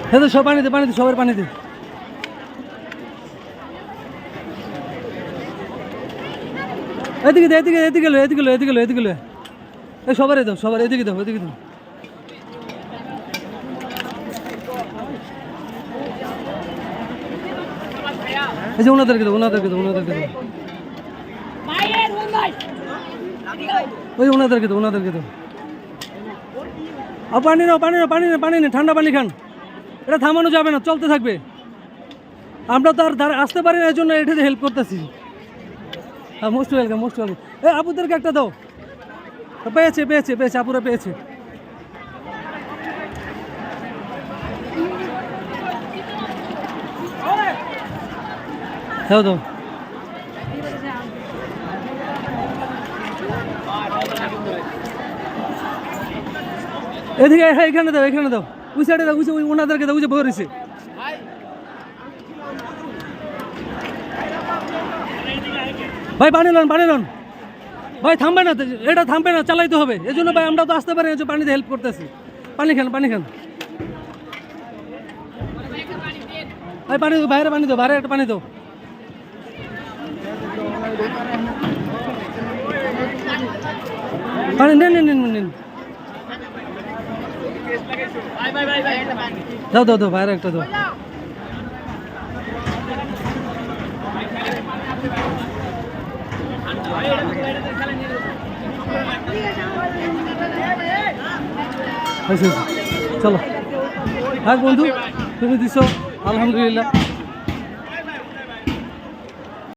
হ্যাঁ তো সব পানিতে সবার পানিতে। এদিকে এই সবার দাও, সবার এদিকে দাও। এই যে ওনাদেরকে দাও। ওই ওনাদেরকে দাও। পানি নাও, ঠান্ডা পানি খান। এটা থামানো যাবে না, চলতে থাকবে। আমরা তো আর আসতে পারি না, এই জন্য এটাতে হেল্প করতেছি। হ্যাঁ, মোস্ট ওয়েলকাম। এই আপুদেরকে একটা দাও। পেয়েছে, আপুরা পেয়েছে। দাও। এদিকে, হ্যাঁ, এখানে দাও। ওই সাইডে দাও, ওই ওনাদেরকে দাও, ওই যে বই রয়েছে। ভাই পানি লন। ভাই থামবে না, এটা থামবে না, চালাইতে হবে। এই জন্য ভাই আমরা তো আসতে পারি, পানিতে হেল্প করতেছি। পানি খান। ভাই পানি দাও, বাইরে একটা পানি দাও। পানি নেন। দাও, বাইরে একটা দাও। চলো। হ্যাঁ বন্ধু, তুমি দিছো, আলহামদুলিল্লাহ।